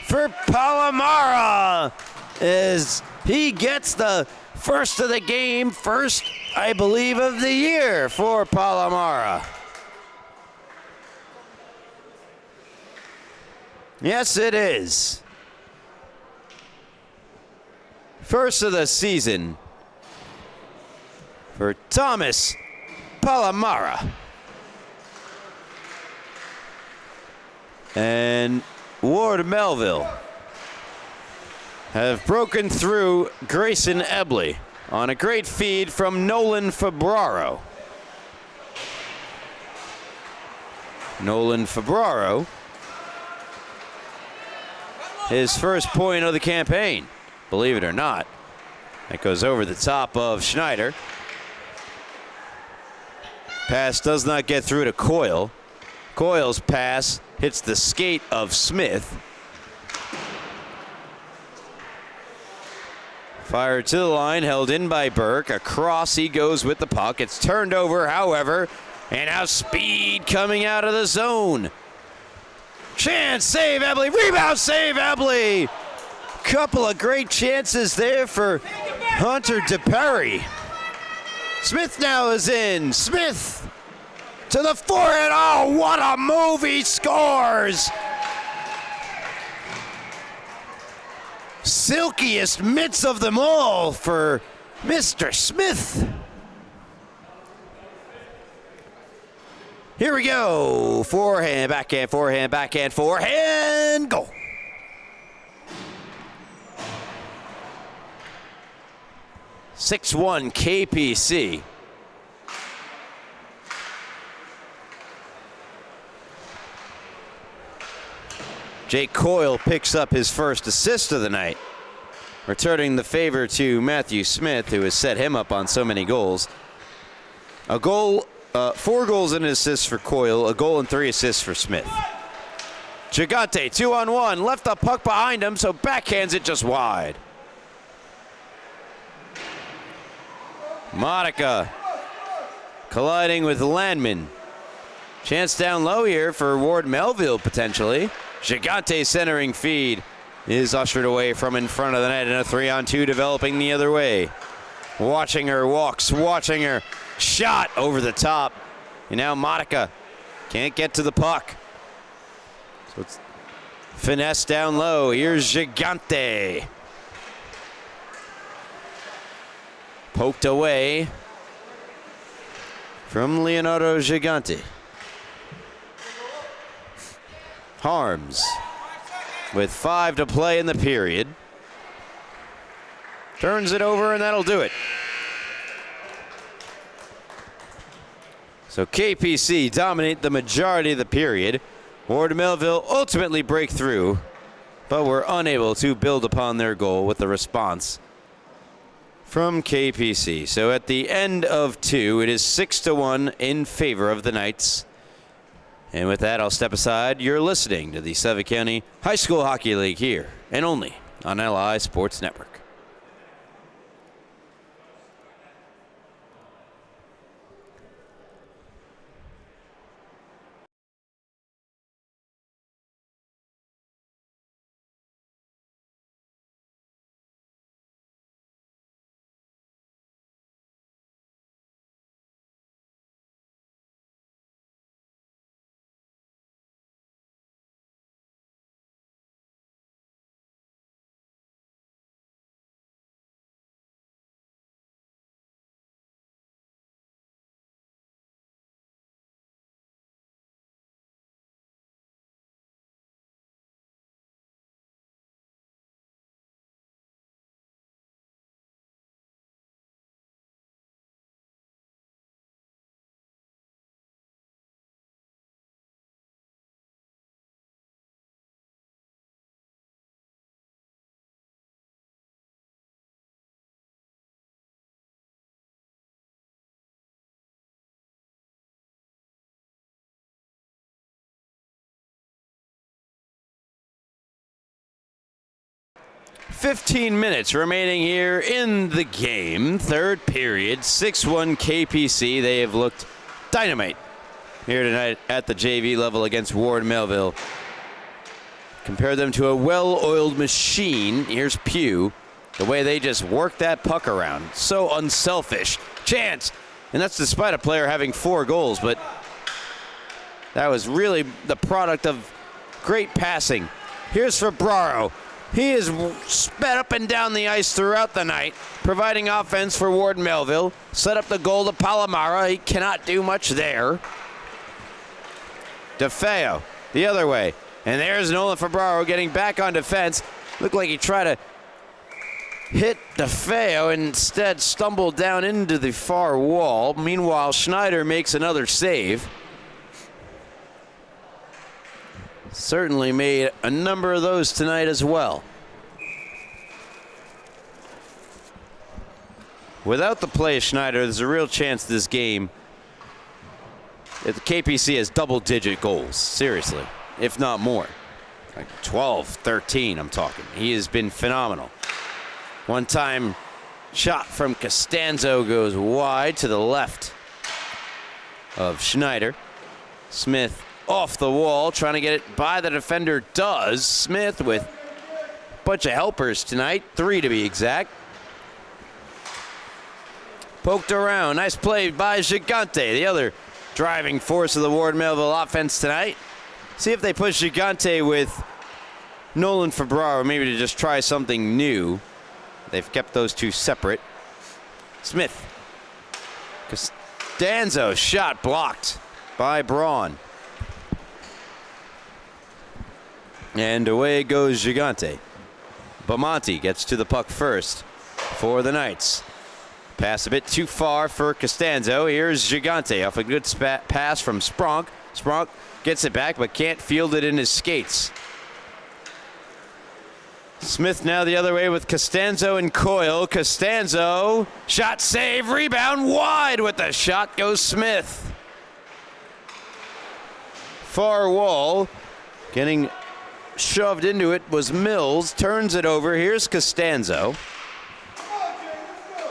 for Palomara as he gets the first of the game, first, I believe, of the year for Palomara. Yes, it is. First of the season for Thomas Palomara. And Ward Melville have broken through Grayson Ebley on a great feed from Nolan Febraro. Nolan Febraro, his first point of the campaign, believe it or not. That goes over the top of Schneider. Pass does not get through to Coyle. Coyle's pass hits the skate of Smith. Fired to the line, held in by Burke. Across he goes with the puck. It's turned over, however, and now speed coming out of the zone. Chance, save Ebley, rebound, save Ebley. Couple of great chances there for Hunter DePerry. Smith now is in. Smith to the forehead. Oh, what a move. He scores. Silkiest mitts of them all for Mr. Smith. Here we go. Forehand, backhand, forehand, backhand, forehand, goal. (6-1) KPC. Jake Coyle picks up his first assist of the night, returning the favor to Matthew Smith, who has set him up on so many goals. A goal, 4 goals and an assist for Coyle, a goal and 3 assists for Smith. Gigante 2-on-1, left the puck behind him, so backhands it just wide. Monica colliding with Landman. Chance down low here for Ward Melville potentially. Gigante centering feed is ushered away from in front of the net, and a 3-on-2 developing the other way. Watching her walks, watching her shot over the top. And now Monica can't get to the puck. So it's finesse down low. Here's Gigante. Poked away from Leonardo Gigante. Harms with 5 to play in the period. Turns it over, and that'll do it. So KPC dominate the majority of the period. Ward Melville ultimately break through, but were unable to build upon their goal with the response from KPC. So at the end of 2, it is 6-1 in favor of the Knights. And with that, I'll step aside. You're listening to the Suffolk County High School Hockey League here and only on LI Sports Network. 15 minutes remaining here in the game. Third period, 6-1 KPC. They have looked dynamite here tonight at the JV level against Ward Melville. Compare them to a well-oiled machine. Here's Pugh. The way they just work that puck around. So unselfish. Chance. And that's despite a player having 4 goals, but that was really the product of great passing. Here's Febraro. He is sped up and down the ice throughout the night, providing offense for Ward Melville. Set up the goal to Palomara. He cannot do much there. DeFeo the other way. And there's Nolan Febraro getting back on defense. Looked like he tried to hit DeFeo, instead stumbled down into the far wall. Meanwhile, Schneider makes another save. Certainly made a number of those tonight as well. Without the play of Schneider, there's a real chance this game, if the KPC has double-digit goals, seriously, if not more. Like 12, 13, I'm talking. He has been phenomenal. One-time shot from Costanzo goes wide to the left of Schneider. Smith off the wall, trying to get it by the defender, does. Smith with a bunch of helpers tonight, 3 to be exact. Poked around, nice play by Gigante, the other driving force of the Ward Melville offense tonight. See if they push Gigante with Nolan Febraro, maybe to just try something new. They've kept those two separate. Smith. Costanzo, shot blocked by Braun. And away goes Gigante. Bamonte gets to the puck first for the Knights. Pass a bit too far for Costanzo. Here's Gigante off a good pass from Spronk. Spronk gets it back but can't field it in his skates. Smith now the other way with Costanzo and Coyle. Costanzo, shot, save, rebound, wide with the shot goes Smith. Far wall, getting shoved into it was Mills, turns it over. Here's Costanzo.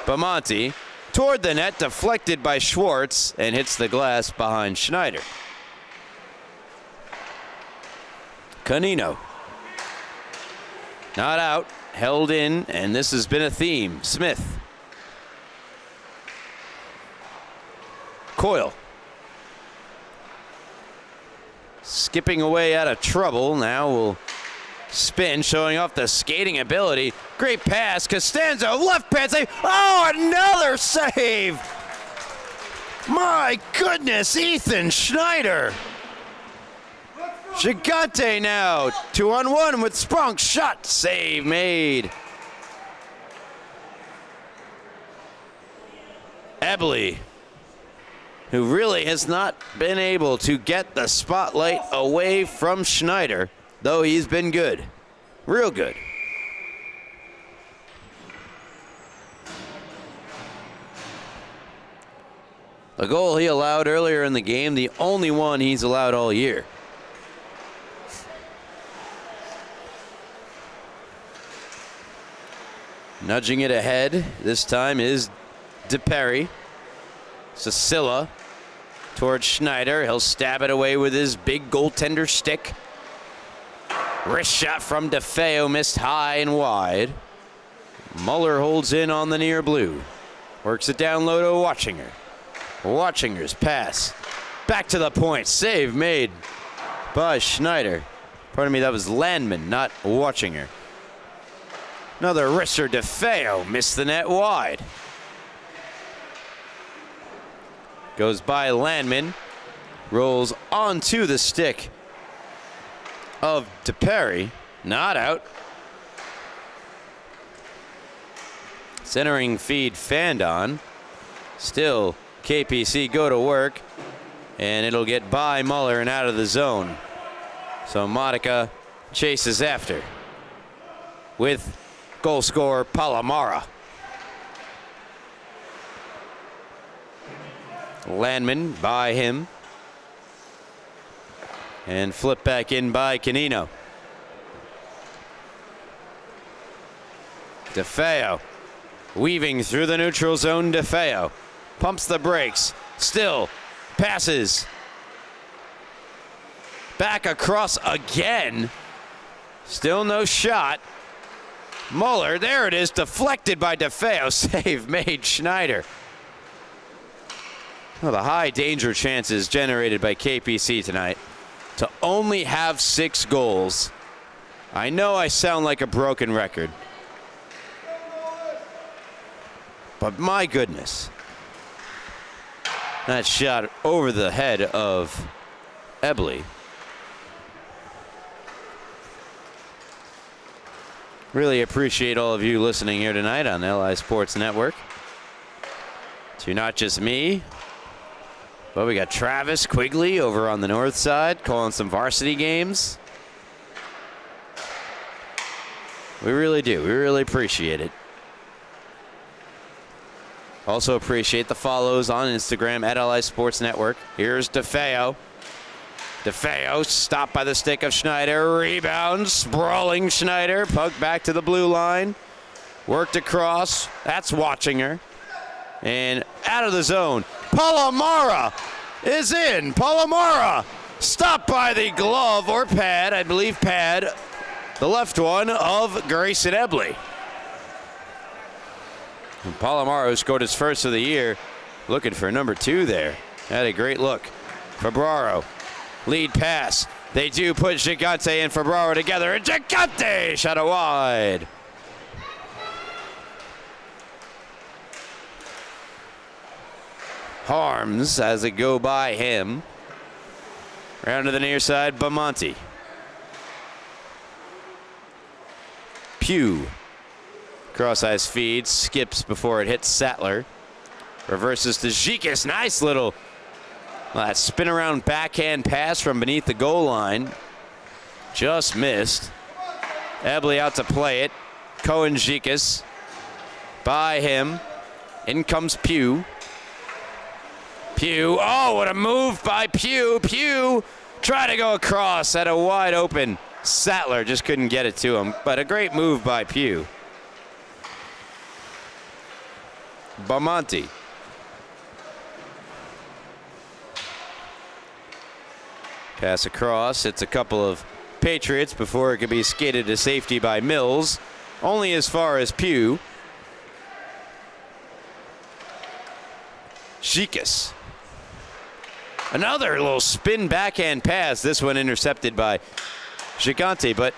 Bamonte toward the net, deflected by Schwartz, and hits the glass behind Schneider. Canino. Not out, held in, and this has been a theme. Smith. Coyle. Skipping away out of trouble. Now will spin, showing off the skating ability. Great pass. Costanzo, left pad save. Oh, another save. My goodness, Ethan Schneider. Gigante now, 2-on-1 with Sprunk. Shot, save made. Ebley, who really has not been able to get the spotlight away from Schneider, though he's been good, real good. A goal he allowed earlier in the game, the only one he's allowed all year. Nudging it ahead this time is DePerry. Cicilla towards Schneider. He'll stab it away with his big goaltender stick. Wrist shot from DeFeo, missed high and wide. Muller holds in on the near blue. Works it down low to Watchinger. Watchinger's pass. Back to the point. Save made by Schneider. Pardon me, that was Landman, not Watchinger. Another wrister, DeFeo, missed the net wide. Goes by Landman, rolls onto the stick of DePerry, not out. Centering feed Fandon. Still KPC go to work, and it'll get by Muller and out of the zone. So Modica chases after with goal scorer Palomara. Landman by him. And flip back in by Canino. DeFeo weaving through the neutral zone. DeFeo pumps the brakes. Still passes. Back across again. Still no shot. Muller, there it is, deflected by DeFeo. Save made Schneider. Well, the high danger chances generated by KPC tonight to only have 6 goals. I know I sound like a broken record, but my goodness. That shot over the head of Ebley. Really appreciate all of you listening here tonight on LI Sports Network. To not just me, but we got Travis Quigley over on the north side calling some varsity games. We really do. We really appreciate it. Also appreciate the follows on Instagram at LI Sports Network. Here's DeFeo. DeFeo stopped by the stick of Schneider. Rebound. Sprawling Schneider. Puck back to the blue line. Worked across. That's watching her. And out of the zone. Palomara is in. Palomara stopped by the glove or pad. I believe pad. The left one of Grayson Ebley. And Palomara, who scored his first of the year, looking for number 2 there. Had a great look. Febraro. Lead pass. They do put Gigante and Febraro together. And Gigante shot it wide. Harms as it go by him. Round to the near side, Bamonte. Pugh. Cross-ice feed, skips before it hits Sattler. Reverses to Zikis. Nice little spin around backhand pass from beneath the goal line. Just missed. Ebley out to play it. Cohen Zikis. By him. In comes Pugh. Pugh. Oh, what a move by Pugh. Pugh tried to go across at a wide open Sattler. Just couldn't get it to him. But a great move by Pugh. Bamonte. Pass across. It's a couple of Patriots before it could be skated to safety by Mills. Only as far as Pugh. Zikis. Another little spin backhand pass. This one intercepted by Gigante, but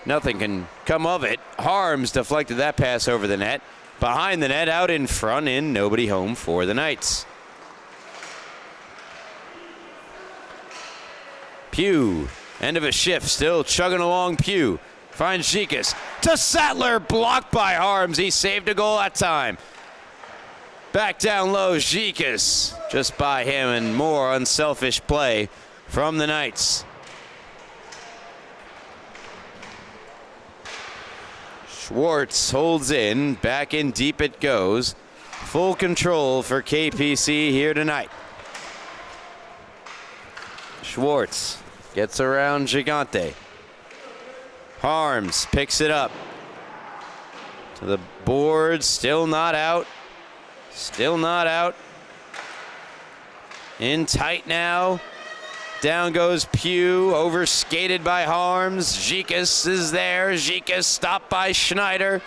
nothing can come of it. Harms deflected that pass over the net. Behind the net, out in front, and nobody home for the Knights. Pugh, end of a shift, still chugging along. Pugh finds Zikis to Sattler, blocked by Harms. He saved a goal that time. Back down low, Zikis just by him, and more unselfish play from the Knights. Schwartz holds in, back in deep it goes. Full control for KPC here tonight. Schwartz gets around Gigante. Harms picks it up. To the board, still not out. Still not out. In tight now. Down goes Pugh, overskated by Harms. Zikis is there. Zikis stopped by Schneider.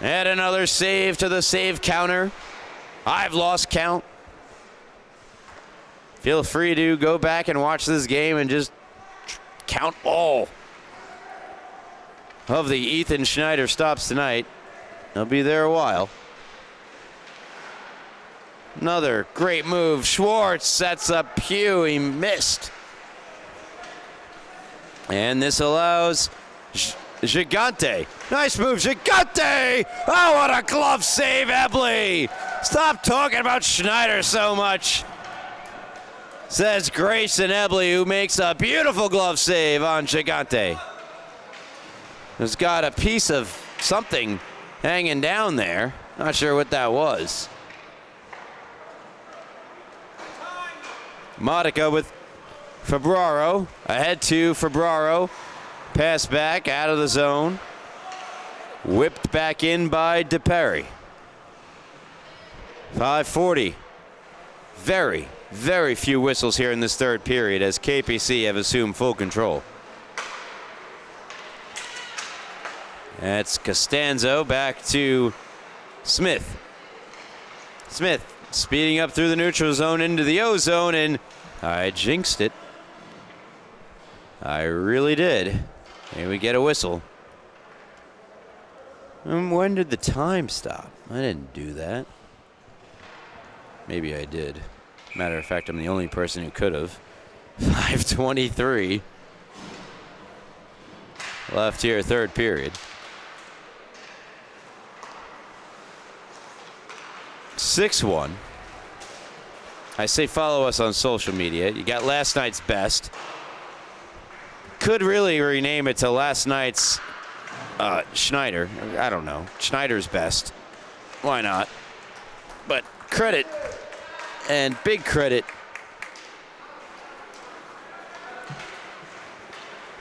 And another save to the save counter. I've lost count. Feel free to go back and watch this game and just count all of the Ethan Schneider stops tonight. They'll be there a while. Another great move. Schwartz sets up Pugh. He missed. And this allows Gigante. Nice move, Gigante! Oh, what a glove save, Ebley! Stop talking about Schneider so much, says Grayson Ebley, who makes a beautiful glove save on Gigante. He's got a piece of something hanging down there. Not sure what that was. Modica with Febraro. Ahead to Febraro. Pass back out of the zone. Whipped back in by DePerry. 5:40. Very, very few whistles here in this third period as KPC have assumed full control. That's Costanzo back to Smith. Smith speeding up through the neutral zone into the O zone, and I jinxed it. I really did. Here we get a whistle. When did the time stop? I didn't do that. Maybe I did. Matter of fact, I'm the only person who could have. 5:23 left here, third period. 6-1. I say follow us on social media. You got last night's best. Could really rename it to last night's Schneider. I don't know. Schneider's best. Why not? But credit, and big credit,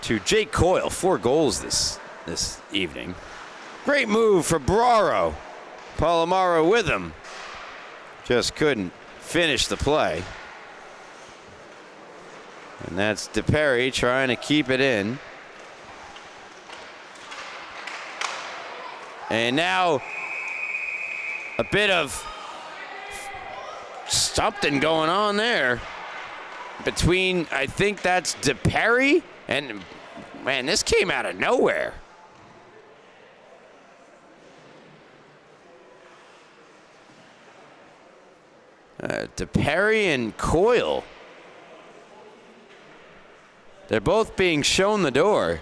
to Jake Coyle. 4 goals this evening. Great move for Braro. Palomaro with him. Just couldn't finish the play. And that's DePerry trying to keep it in. And now a bit of something going on there between, I think that's DePerry, and man, this came out of nowhere. DePerry and Coyle. They're both being shown the door.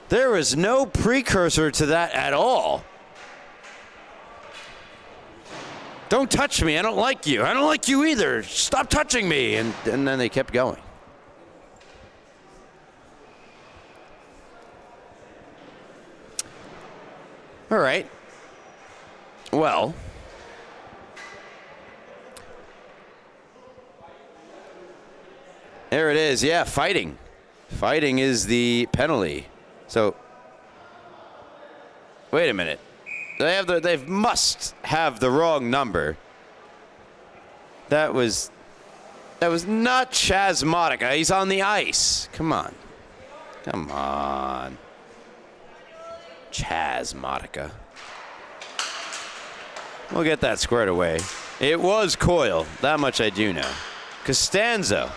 There was no precursor to that at all. Don't touch me. I don't like you. I don't like you either. Stop touching me. And then they kept going. All right. Well, there it is. Yeah, fighting. Fighting is the penalty. So, wait a minute. They must have the wrong number. That was not Chaz Modica. He's on the ice. Come on. Come on. Chaz Modica. We'll get that squared away. It was Coyle. That much I do know. Costanzo.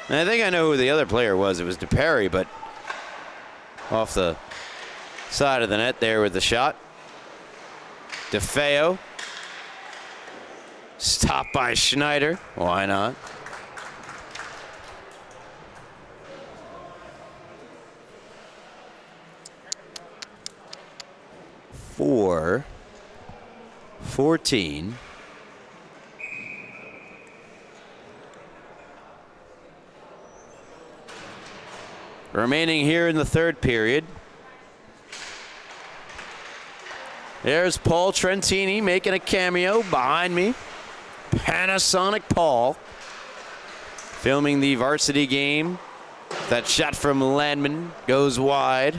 And I think I know who the other player was. It was DePerry, but off the side of the net there with the shot. DeFeo. Stopped by Schneider. Why not? For 14. Remaining here in the third period. There's Paul Trentini making a cameo behind me. Panasonic Paul filming the varsity game. That shot from Landman goes wide.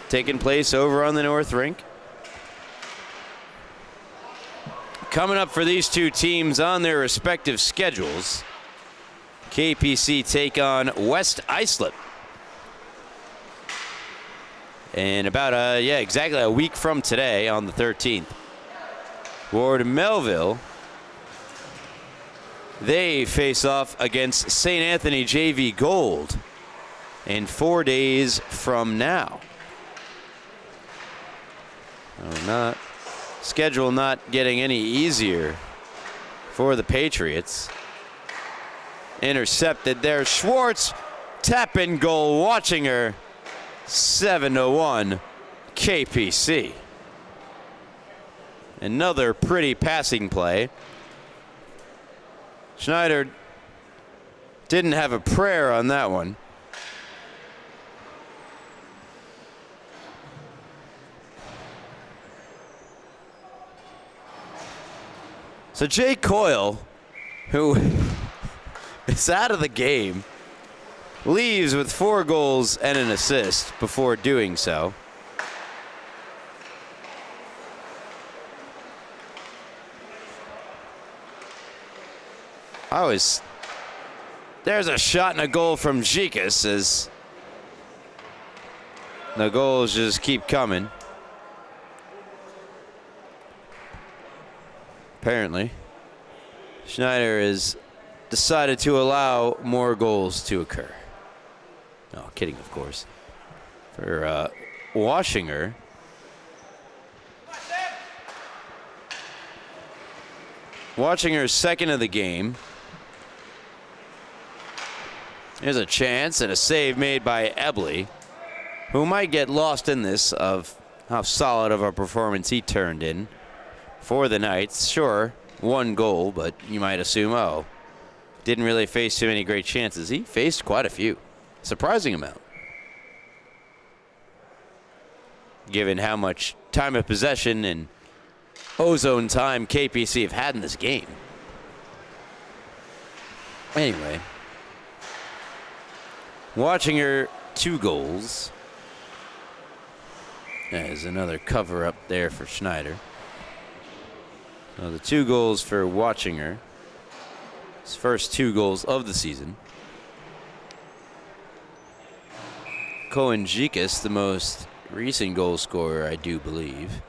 Taking place over on the North Rink. Coming up for these two teams on their respective schedules. KPC take on West Islip. And about, exactly a week from today on the 13th. Ward Melville, they face off against St. Anthony JV Gold in 4 days from now. Schedule not getting any easier for the Patriots. Intercepted there. Schwartz, tap in goal, watching her. 7-1 KPC. Another pretty passing play. Schneider didn't have a prayer on that one. So Jay Coyle, who is out of the game, leaves with 4 goals and an assist before doing so. There's a shot and a goal from SCHSHL as the goals just keep coming. Apparently, Schneider has decided to allow more goals to occur. No, kidding, of course. For Washinger, Washinger's second of the game. There's a chance and a save made by Ebley, who might get lost in this of how solid of a performance he turned in for the Knights. Sure, one goal, but you might assume, oh, didn't really face too many great chances. He faced quite a few. Surprising amount, given how much time of possession and ozone time KPC have had in this game. Anyway, watching her 2 goals. There's another cover up there for Schneider. So the 2 goals for Watchinger. His first 2 goals of the season. Cohen SCHSHL, the most recent goal scorer, I do believe.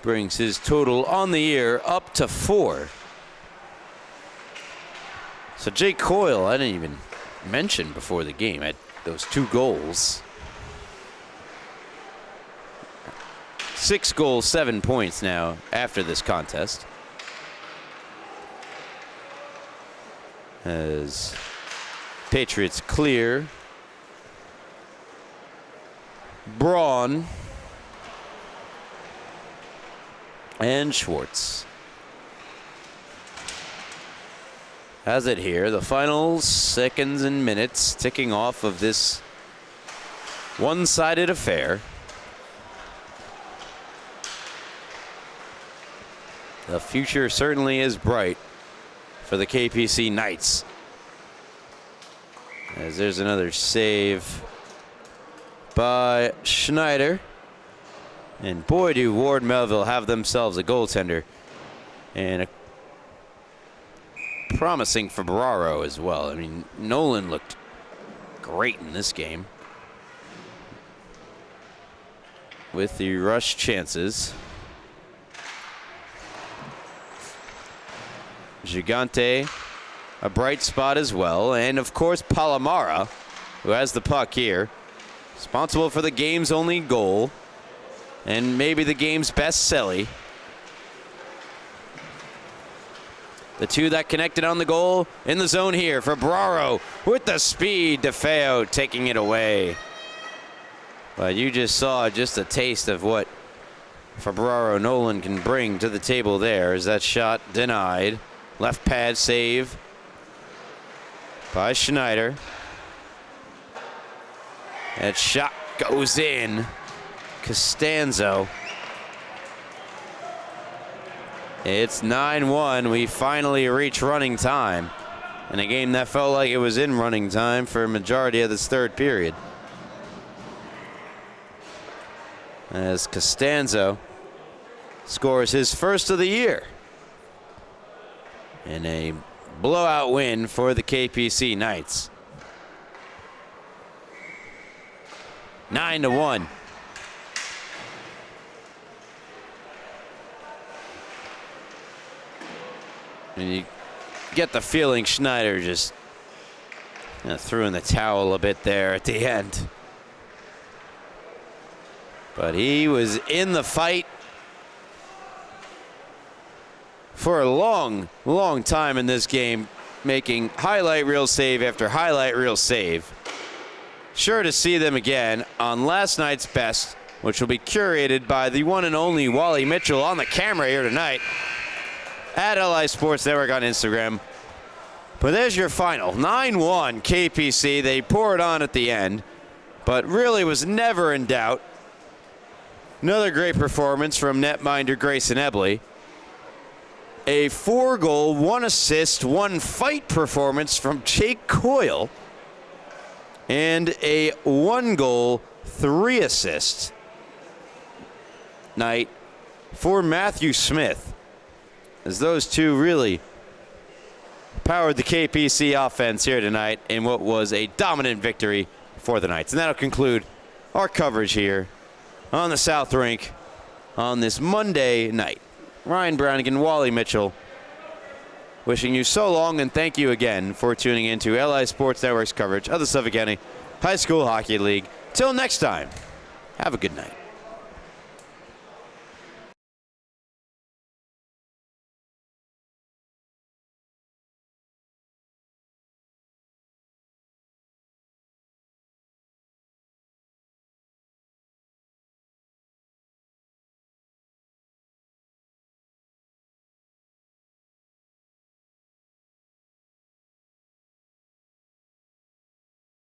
Brings his total on the year up to 4. So Jake Coyle, I didn't even mention before the game, had those 2 goals. 6 goals, 7 points now after this contest. As Patriots clear. Braun and Schwartz. Has it here. The final seconds and minutes ticking off of this one-sided affair. The future certainly is bright for the KPC Knights. As there's another save by Schneider. And boy, do Ward Melville have themselves a goaltender. And a promising for Ferraro as well. I mean, Nolan looked great in this game with the rush chances. Gigante, a bright spot as well. And of course, Palomara, who has the puck here, responsible for the game's only goal and maybe the game's best celly. The 2 that connected on the goal in the zone here for Braro with the speed. DeFeo taking it away. But you just saw just a taste of what Fabraro Nolan can bring to the table there. As that shot denied. Left pad save by Schneider. That shot goes in. Costanzo. It's 9-1. We finally reach running time in a game that felt like it was in running time for a majority of this third period. As Costanzo scores his first of the year in a blowout win for the KPC Knights. 9-1. And you get the feeling Schneider just threw in the towel a bit there at the end. But he was in the fight for a long, long time in this game, making highlight reel save after highlight reel save. Sure to see them again on last night's best, which will be curated by the one and only Wally Mitchell on the camera here tonight at LI Sports Network on Instagram. But there's your final. 9-1 KPC. They pour it on at the end, but really was never in doubt. Another great performance from netminder Grayson Ebley. A 4-goal, 1 assist, 1 fight performance from Jake Coyle. And a 1-goal, 3 assist night for Matthew Smith, as those two really powered the KPC offense here tonight in what was a dominant victory for the Knights. And that'll conclude our coverage here on the South Rink on this Monday night. Ryan Brannigan, Wally Mitchell, wishing you so long, and thank you again for tuning in to LI Sports Network's coverage of the Suffolk County High School Hockey League. Till next time, have a good night.